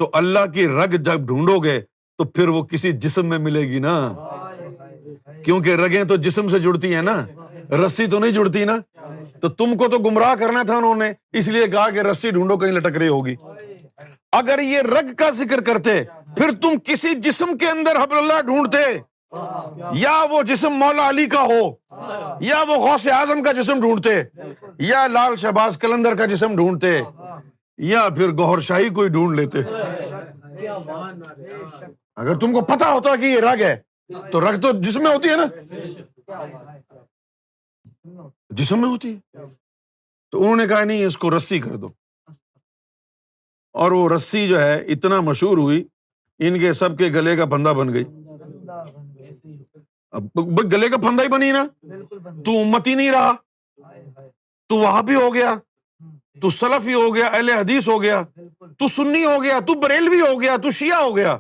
تو اللہ کی رگ جب ڈھونڈو گے تو پھر وہ کسی جسم میں ملے گی نا، کیونکہ رگیں تو جسم سے جڑتی ہیں نا، رسی تو نہیں جڑتی نا. تو تم کو تو گمراہ کرنا تھا انہوں نے، اس لیے کہا کہ رسی ڈھونڈو کہیں لٹک رہی ہوگی. اگر یہ رگ کا ذکر کرتے پھر تم کسی جسم کے اندر حبل اللہ ڈھونڈتے، یا وہ جسم مولا علی کا ہو، یا وہ غوث اعظم کا جسم ڈھونڈتے، یا لال شہباز قلندر کا جسم ڈھونڈتے، یا پھر گوہر شاہی کوئی ڈھونڈ لیتے. اگر تم کو پتا ہوتا کہ یہ رگ ہے تو رگ تو جسم میں ہوتی ہے نا، جسم میں ہوتی ہے. تو انہوں نے کہا نہیں اس کو رسی کر دو، اور وہ رسی جو ہے اتنا مشہور ہوئی ان کے سب کے گلے کا پھندا بن گئی. اب گلے کا پھندا ہی بنی نا. تو امتی نہیں رہا, تو وہابی ہو گیا, تو سلفی ہو گیا, اہل حدیث ہو گیا, تو سنی ہو گیا, تو بریلوی ہو گیا, تو شیعہ ہو گیا.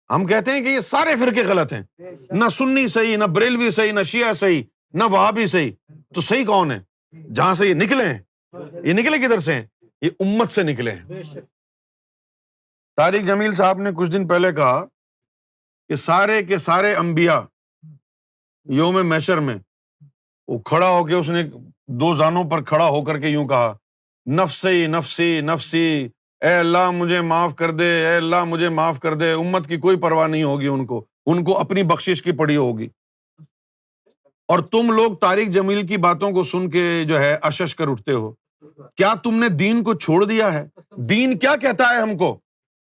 ہم کہتے ہیں کہ یہ سارے فرقے غلط ہیں, نہ سنی صحیح, نہ بریلوی صحیح, نہ شیعہ صحیح, نہ وہابی صحیح. تو صحیح کون ہے؟ جہاں سے یہ نکلے ہیں, یہ نکلے کدھر سے ہیں؟ یہ امت سے نکلے ہیں. طارق جمیل صاحب نے کچھ دن پہلے کہا کہ سارے کے سارے انبیاء یوم محشر میں وہ کھڑا ہو کے, اس نے دو زانوں پر کھڑا ہو کر کے یوں کہا, نفسی نفسی نفسی, اے اللہ مجھے معاف کر دے, اے اللہ مجھے معاف کر دے. امت کی کوئی پرواہ نہیں ہوگی ان کو اپنی بخشش کی پڑی ہوگی. اور تم لوگ طارق جمیل کی باتوں کو سن کے جو ہے اشش کر اٹھتے ہو. کیا تم نے دین کو چھوڑ دیا ہے؟ دین کیا کہتا ہے ہم کو؟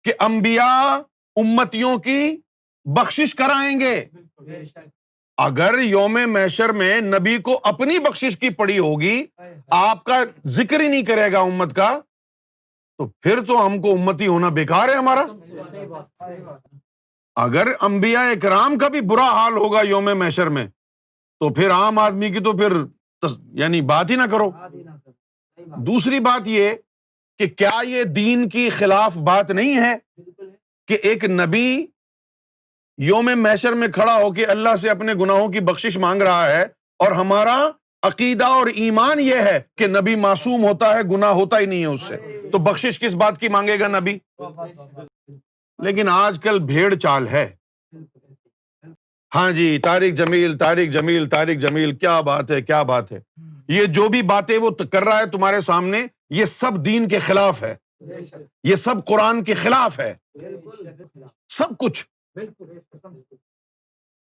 کہ انبیاء امتیوں کی بخشش کرائیں گے. اگر یوم محشر میں نبی کو اپنی بخشش کی پڑی ہوگی, آپ کا ذکر ہی نہیں کرے گا امت کا, تو پھر تو ہم کو امتی ہونا بیکار ہے ہمارا. اگر انبیاء اکرام کا بھی برا حال ہوگا یوم محشر میں, تو پھر عام آدمی کی تو پھر یعنی بات ہی نہ کرو. دوسری بات یہ کہ کیا یہ دین کی خلاف بات نہیں ہے کہ ایک نبی یوم محشر میں کھڑا ہو کے اللہ سے اپنے گناہوں کی بخشش مانگ رہا ہے, اور ہمارا عقیدہ اور ایمان یہ ہے کہ نبی معصوم ہوتا ہے, گناہ ہوتا ہی نہیں ہے اس سے, تو بخشش کس بات کی مانگے گا نبی؟ لیکن آج کل بھیڑ چال ہے. ہاں جی, طارق جمیل طارق جمیل طارق جمیل, کیا بات ہے کیا بات ہے. یہ جو بھی باتیں وہ کر رہا ہے تمہارے سامنے, یہ سب دین کے خلاف ہے, یہ سب قرآن کے خلاف ہے, سب کچھ.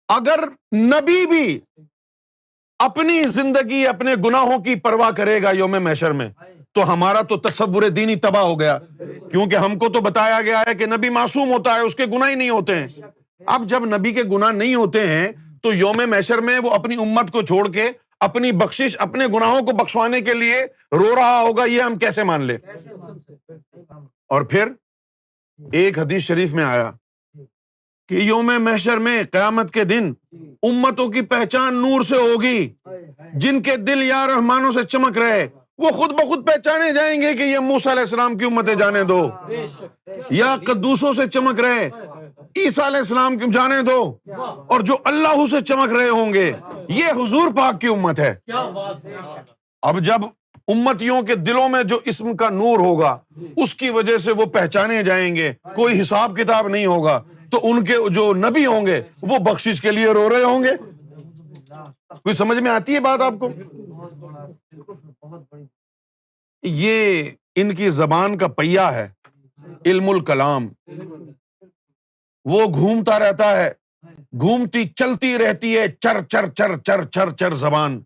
اگر نبی بھی اپنی زندگی اپنے گناہوں کی پرواہ کرے گا یوم محشر میں, تو ہمارا تو تصور دینی تباہ ہو گیا, کیونکہ ہم کو تو بتایا گیا ہے کہ نبی معصوم ہوتا ہے, اس کے گناہ ہی نہیں ہوتے ہیں. اب جب نبی کے گناہ نہیں ہوتے ہیں تو یوم محشر میں وہ اپنی امت کو چھوڑ کے اپنی بخشش اپنے گناہوں کو بخشوانے کے لیے رو رہا ہوگا, یہ ہم کیسے مان لیں؟ اور پھر ایک حدیث شریف میں آیا کہ یوم محشر میں قیامت کے دن امتوں کی پہچان نور سے ہوگی. جن کے دل یا رحمانوں سے چمک رہے وہ خود بخود پہچانے جائیں گے کہ یہ موسیٰ علیہ السلام کی امت ہے, جانے دو. یا قدوسوں سے چمک رہے, عیسیٰ علیہ السلام کی جانے دو. اور جو اللہ سے چمک رہے ہوں گے, یہ حضور پاک کی امت ہے. اب جب امتیوں کے دلوں میں جو اسم کا نور ہوگا, اس کی وجہ سے وہ پہچانے جائیں گے, کوئی حساب کتاب نہیں ہوگا, تو ان کے جو نبی ہوں گے وہ بخشش کے لیے رو رہے ہوں گے. کوئی سمجھ میں آتی ہے بات آپ کو؟ یہ ان کی زبان کا پہیہ ہے, علم الکلام. وہ گھومتا رہتا ہے, گھومتی چلتی رہتی ہے, چر چر چر چر چر چر زبان,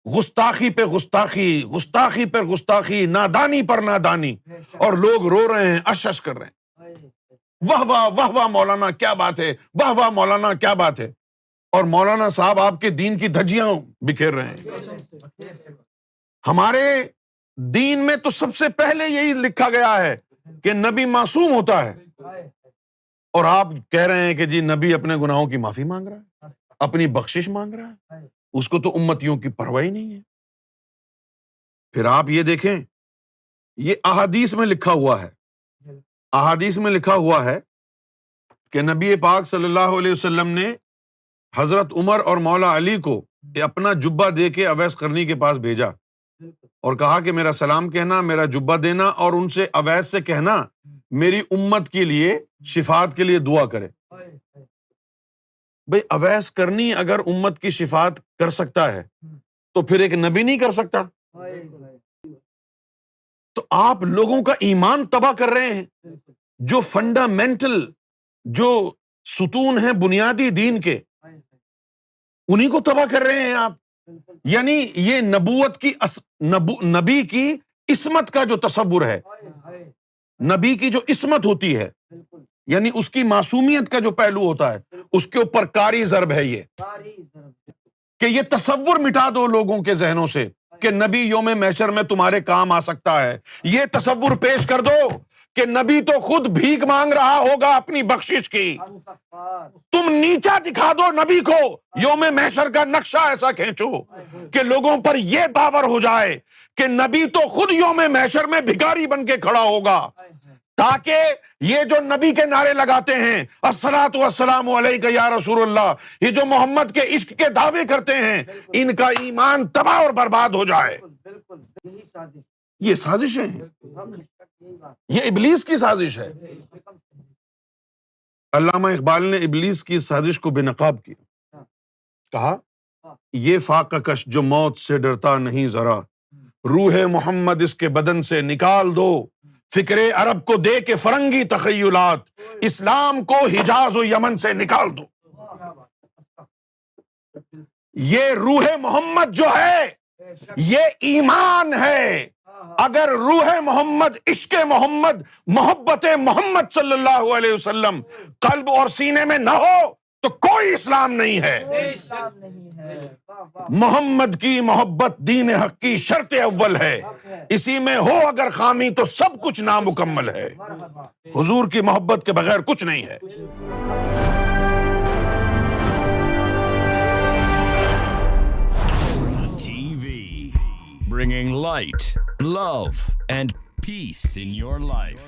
گستاخی پہ گستاخی, گستاخی پہ گستاخی, نادانی پر نادانی, اور لوگ رو رہے ہیں, اش اش کر رہے ہیں, واہ واہ واہ واہ مولانا کیا بات ہے, واہ واہ مولانا کیا بات ہے. اور مولانا صاحب آپ کے دین کی دھجیاں بکھیر رہے ہیں. ہمارے دین میں تو سب سے پہلے یہی لکھا گیا ہے کہ نبی معصوم ہوتا ہے, اور آپ کہہ رہے ہیں کہ جی نبی اپنے گناہوں کی معافی مانگ رہا ہے, اپنی بخشش مانگ رہا ہے, اس کو تو امتیوں کی پرواہ ہی نہیں ہے. پھر آپ یہ دیکھیں, یہ احادیث میں لکھا ہوا ہے, احادیث میں لکھا ہوا ہے کہ نبی پاک صلی اللہ علیہ وسلم نے حضرت عمر اور مولا علی کو اپنا جبہ دے کے اویس قرنی کے پاس بھیجا, اور کہا کہ میرا سلام کہنا, میرا جبہ دینا, اور ان سے اویس سے کہنا میری امت کے لیے شفاعت کے لیے دعا کرے. بھئی اویس قرنی اگر امت کی شفاعت کر سکتا ہے تو پھر ایک نبی نہیں کر سکتا؟ تو آپ لوگوں کا ایمان تباہ کر رہے ہیں. جو فنڈامنٹل جو ستون ہیں بنیادی دین کے, انہی کو تباہ کر رہے ہیں آپ. یعنی یہ نبوت کی نبی کی عصمت کا جو تصور ہے, نبی کی جو عصمت ہوتی ہے, یعنی اس کی معصومیت کا جو پہلو ہوتا ہے, اس کے اوپر کاری ضرب ہے یہ کہ یہ تصور مٹا دو لوگوں کے ذہنوں سے کہ نبی یوم محشر میں تمہارے کام آ سکتا ہے. یہ تصور پیش کر دو کہ نبی تو خود بھیک مانگ رہا ہوگا اپنی بخشش کی، تم نیچا دکھا دو نبی کو، یوم محشر کا نقشہ ایسا کھینچو کہ لوگوں پر یہ باور ہو جائے کہ نبی تو خود یوم محشر میں بھکاری بن کے کھڑا ہوگا، تاکہ یہ جو نبی کے نعرے لگاتے ہیں الصلاۃ والسلام علیک یا رسول اللہ، یہ جو محمد کے عشق کے دعوے کرتے ہیں، ان کا ایمان تباہ اور برباد ہو جائے۔ یہ سازشیں ہیں، یہ ابلیس کی سازش ہے۔ علامہ اقبال نے ابلیس کی سازش کو بے نقاب کیا، کہا یہ فاقہ کش جو موت سے ڈرتا نہیں ذرا، روح محمد اس کے بدن سے نکال دو، فکر عرب کو دے کے فرنگی تخیلات، اسلام کو حجاز و یمن سے نکال دو۔ یہ روح محمد جو ہے یہ ایمان ہے، اگر روح محمد، عشق محمد، محبت محمد صلی اللہ علیہ وسلم قلب اور سینے میں نہ ہو تو کوئی اسلام نہیں ہے۔ محمد کی محبت دین حق کی شرط اول ہے، اسی میں ہو اگر خامی تو سب کچھ نامکمل ہے، حضور کی محبت کے بغیر کچھ نہیں ہے۔ Bringing light, love, and peace in your life.